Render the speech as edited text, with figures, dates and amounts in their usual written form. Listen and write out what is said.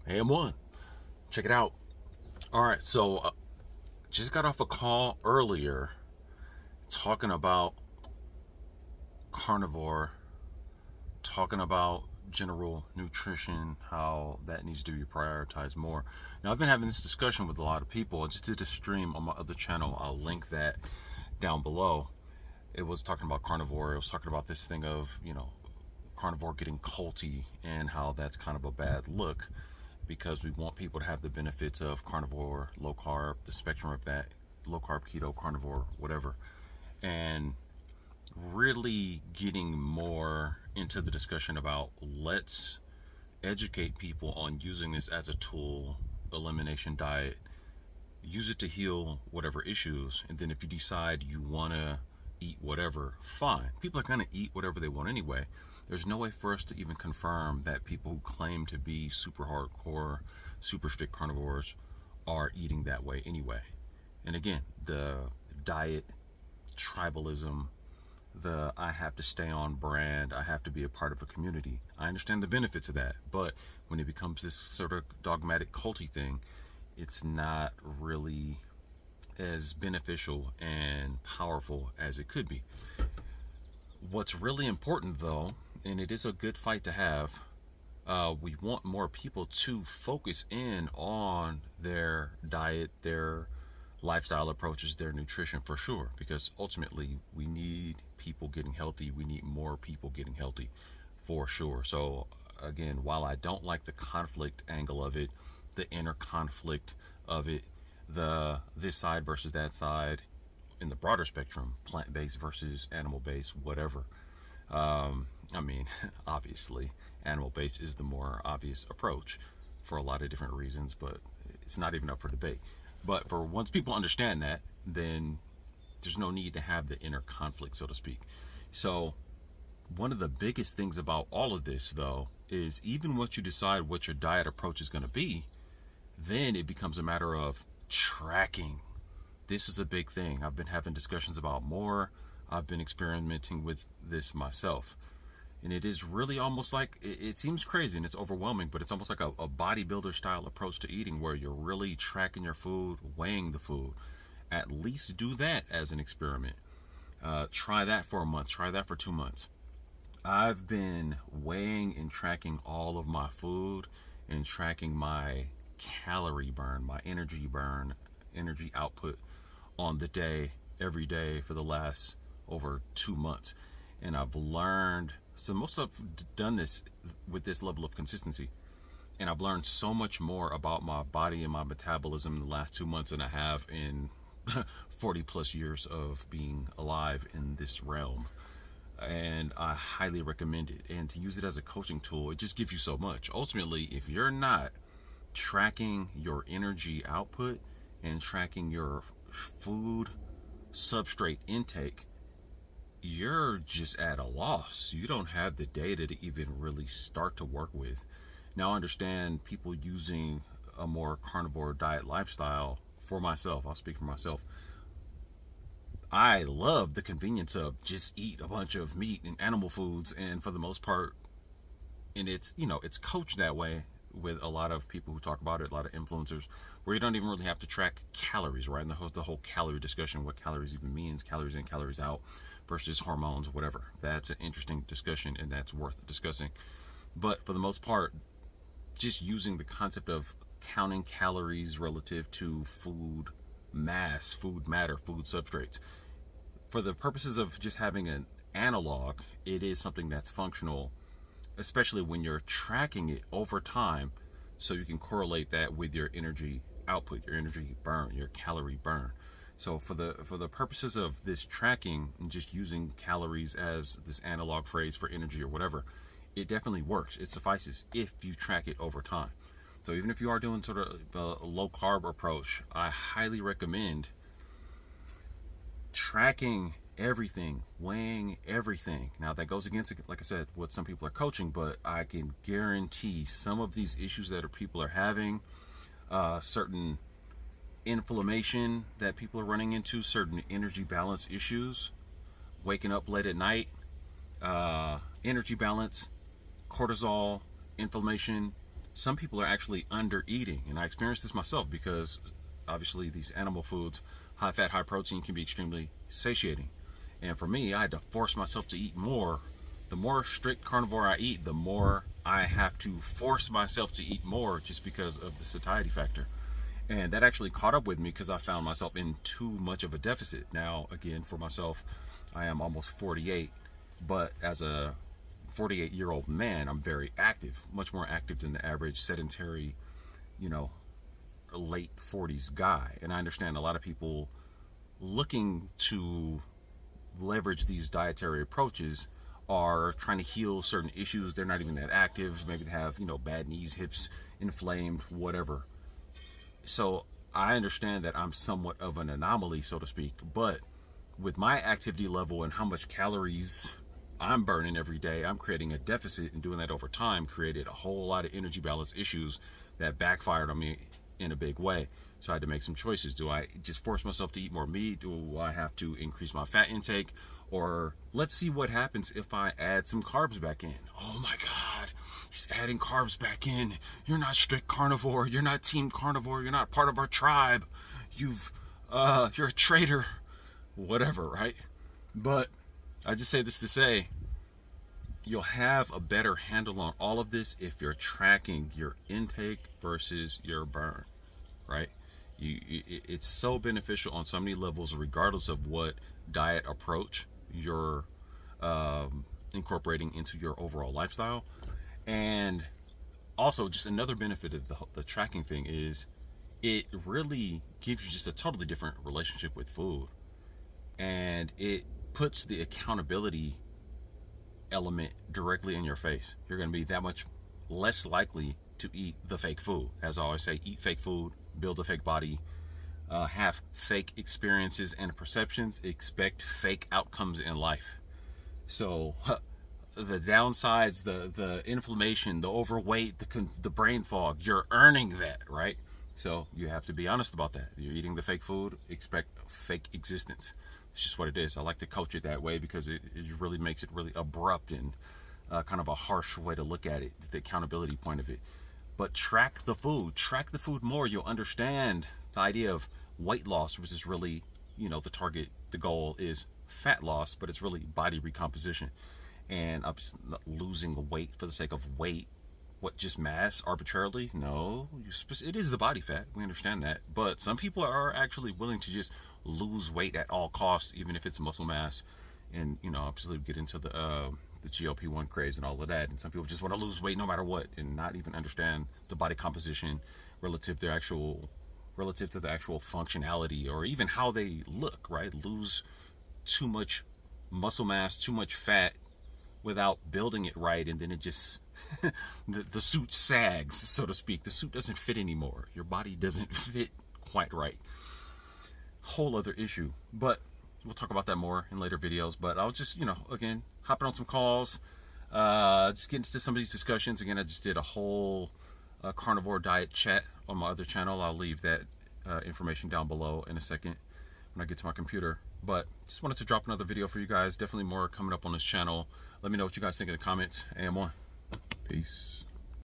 AM1. Check it out. All right, so just got off a call earlier talking about carnivore, talking about general nutrition, how that needs to be prioritized more. Now, I've been having this discussion with a lot of people. I just did a stream on my other channel. I'll link that down below. It was talking about carnivore. It was talking about this thing of, carnivore getting culty and how that's kind of a bad look, because we want people to have the benefits of carnivore, low carb, the spectrum of that, low carb, keto, carnivore, whatever. And really getting more into the discussion about, let's educate people on using this as a tool, elimination diet, use it to heal whatever issues. And then if you decide you want to eat whatever, fine. People are going to eat whatever they want anyway. There's no way for us to even confirm that people who claim to be super hardcore, super strict carnivores are eating that way anyway. And again, the diet tribalism, the I have to stay on brand, I have to be a part of a community. I understand the benefits of that, but when it becomes this sort of dogmatic culty thing, it's not really as beneficial and powerful as it could be. What's really important though, and it is a good fight to have, we want more people to focus in on their diet, their lifestyle approaches, their nutrition for sure, because ultimately we need people getting healthy. We need more people getting healthy for sure. So again, while I don't like the conflict angle of it, the inner conflict of it, the this side versus that side in the broader spectrum, plant-based versus animal-based, whatever. Obviously animal-based is the more obvious approach for a lot of different reasons, but it's not even up for debate. But for once people understand that, then there's no need to have the inner conflict, so to speak. So one of the biggest things about all of this, though, is even once you decide what your diet approach is going to be, then it becomes a matter of tracking. This is a big thing. I've been having discussions about more. I've been experimenting with this myself. And it is really almost like, it seems crazy and it's overwhelming, but it's almost like a bodybuilder style approach to eating, where you're really tracking your food, weighing the food. At least do that as an experiment. Try that for a month, try that for 2 months. I've been weighing and tracking all of my food and tracking my calorie burn, my energy burn, energy output on the day, every day for the last over 2 months. And I've learned, so most of I've done this with this level of consistency, and I've learned so much more about my body and my metabolism in the last 2 months than I have in 40 plus years of being alive in this realm. And I highly recommend it. And to use it as a coaching tool, it just gives you so much. Ultimately, if you're not tracking your energy output and tracking your food substrate intake, you're just at a loss. You don't have the data to even really start to work with. Now, I understand people using a more carnivore diet lifestyle. For myself, I'll speak for myself, I love the convenience of just eat a bunch of meat and animal foods, and for the most part, and it's coached that way with a lot of people who talk about it, a lot of influencers, where you don't even really have to track calories, right? And the whole calorie discussion, what calories even means, calories in, calories out versus hormones, whatever. That's an interesting discussion, and that's worth discussing. But for the most part, just using the concept of counting calories relative to food mass, food matter, food substrates, for the purposes of just having an analog, it is something that's functional, especially when you're tracking it over time, so you can correlate that with your energy output, your energy burn, your calorie burn. So for the purposes of this tracking and just using calories as this analog phrase for energy or whatever, it definitely works. It suffices if you track it over time. So even if you are doing sort of a low carb approach, I highly recommend tracking everything, weighing everything. Now that goes against, like I said, what some people are coaching, but I can guarantee some of these issues that people are having, certain inflammation that people are running into, certain energy balance issues, waking up late at night, energy balance, cortisol, inflammation, some people are actually under eating. And I experienced this myself because obviously these animal foods, high fat, high protein, can be extremely satiating. And for me, I had to force myself to eat more. The more strict carnivore I eat, the more I have to force myself to eat more just because of the satiety factor. And that actually caught up with me because I found myself in too much of a deficit. Now, again, for myself, I am almost 48, but as a 48-year-old man, I'm very active, much more active than the average sedentary, you know, late 40s guy. And I understand a lot of people looking to leverage these dietary approaches are trying to heal certain issues. They're not even that active. Maybe they have, bad knees, hips, inflamed, whatever. So I understand that I'm somewhat of an anomaly, so to speak, but with my activity level and how much calories I'm burning every day, I'm creating a deficit, and doing that over time created a whole lot of energy balance issues that backfired on me in a big way. So I had to make some choices. Do I just force myself to eat more meat? Do I have to increase my fat intake? Or let's see what happens if I add some carbs back in. Oh my God, he's adding carbs back in. You're not strict carnivore. You're not team carnivore. You're not part of our tribe. You're a traitor. Whatever, right? But I just say this to say, you'll have a better handle on all of this if you're tracking your intake versus your burn, right? It's so beneficial on so many levels, regardless of what diet approach you're incorporating into your overall lifestyle. And also, just another benefit of the tracking thing is it really gives you just a totally different relationship with food, and it puts the accountability element directly in your face. You're going to be that much less likely to eat the fake food. As I always say, eat fake food, build a fake body, have fake experiences and perceptions, expect fake outcomes in life. So the downsides, the inflammation, the overweight, the brain fog, you're earning that, right? So you have to be honest about that. You're eating the fake food, expect fake existence. It's just what it is. I like to coach it that way because it really makes it really abrupt and kind of a harsh way to look at it, the accountability point of it. But track the food more. You'll understand the idea of weight loss, which is really, the target, the goal is fat loss, but it's really body recomposition. And I'm not losing weight for the sake of weight. What, just mass arbitrarily? No, it is the body fat. We understand that. But some people are actually willing to just lose weight at all costs, even if it's muscle mass. And, obviously we get into the GLP-1 craze and all of that. And some people just want to lose weight no matter what and not even understand the body composition relative to the actual functionality, or even how they look, right? Lose too much muscle mass, too much fat without building it right, and then it just the suit sags, so to speak. The suit doesn't fit anymore. Your body doesn't fit quite right. Whole other issue, but we'll talk about that more in later videos. But I was just, again, hopping on some calls, just getting into some of these discussions. Again, I just did a whole carnivore diet chat on my other channel. I'll leave that information down below in a second when I get to my computer. But just wanted to drop another video for you guys. Definitely more coming up on this channel. Let me know what you guys think in the comments. AM1. Peace.